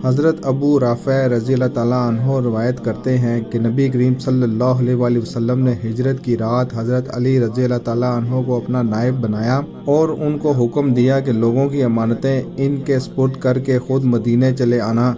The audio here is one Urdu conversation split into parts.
حضرت ابو رافع رضی اللہ تعالیٰ عنہ روایت کرتے ہیں کہ نبی کریم صلی اللہ علیہ وآلہ وسلم نے ہجرت کی رات حضرت علی رضی اللہ تعالیٰ عنہ کو اپنا نائب بنایا اور ان کو حکم دیا کہ لوگوں کی امانتیں ان کے سپرد کر کے خود مدینے چلے آنا،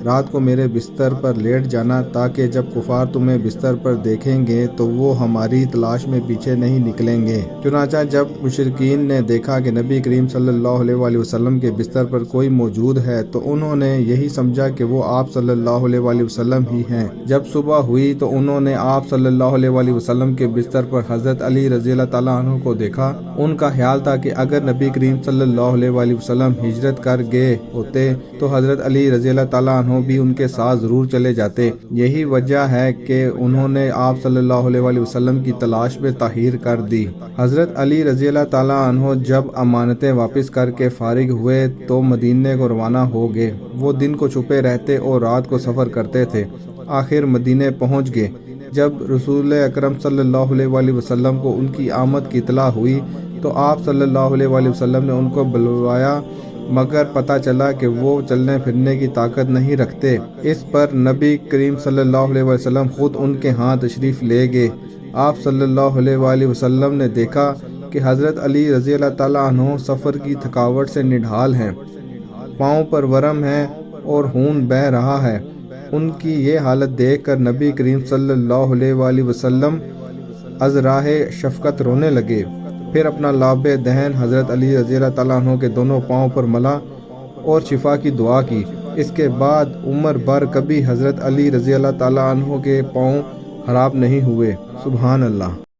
رات کو میرے بستر پر لیٹ جانا تاکہ جب کفار تمہیں بستر پر دیکھیں گے تو وہ ہماری تلاش میں پیچھے نہیں نکلیں گے۔ چنانچہ جب مشرکین نے دیکھا کہ نبی کریم صلی اللہ علیہ وآلہ وسلم کے بستر پر کوئی موجود ہے تو انہوں نے یہی سمجھا کہ وہ آپ صلی اللہ علیہ وآلہ وسلم ہی ہیں۔ جب صبح ہوئی تو انہوں نے آپ صلی اللہ علیہ وآلہ وسلم کے بستر پر حضرت علی رضی اللہ تعالیٰ عنہ کو دیکھا۔ ان کا خیال تھا کہ اگر نبی کریم صلی اللہ علیہ وآلہ وسلم ہجرت کر گئے ہوتے تو حضرت علی رضی اللہ تعالیٰ عنہ بھی ان کے ساتھ ضرور چلے جاتے۔ یہی وجہ ہے کہ انہوں نے آپ صلی اللہ علیہ وآلہ وسلم کی تلاش میں تاخیر کر دی۔ حضرت علی رضی اللہ تعالیٰ عنہ جب امانتیں واپس کر کے فارغ ہوئے تو مدینے کو روانہ ہو گئے۔ وہ دن کو چھپے رہتے اور رات کو سفر کرتے تھے۔ آخر مدینے پہنچ گئے۔ جب رسول اکرم صلی اللہ علیہ وآلہ وسلم کو ان کی آمد کی اطلاع ہوئی تو آپ صلی اللہ علیہ وآلہ وسلم نے ان کو بلوایا، مگر پتہ چلا کہ وہ چلنے پھرنے کی طاقت نہیں رکھتے۔ اس پر نبی کریم صلی اللہ علیہ وسلم خود ان کے ہاں تشریف لے گئے۔ آپ صلی اللہ علیہ وآلہ وسلم نے دیکھا کہ حضرت علی رضی اللہ تعالیٰ عنہ سفر کی تھکاوٹ سے نڈھال ہیں، پاؤں پر ورم ہے اور خون بہہ رہا ہے۔ ان کی یہ حالت دیکھ کر نبی کریم صلی اللہ علیہ وآلہ وسلم از راہ شفقت رونے لگے۔ پھر اپنا لعاب دہن حضرت علی رضی اللہ تعالیٰ عنہ کے دونوں پاؤں پر ملا اور شفا کی دعا کی۔ اس کے بعد عمر بھر کبھی حضرت علی رضی اللہ تعالیٰ عنہ کے پاؤں خراب نہیں ہوئے۔ سبحان اللہ۔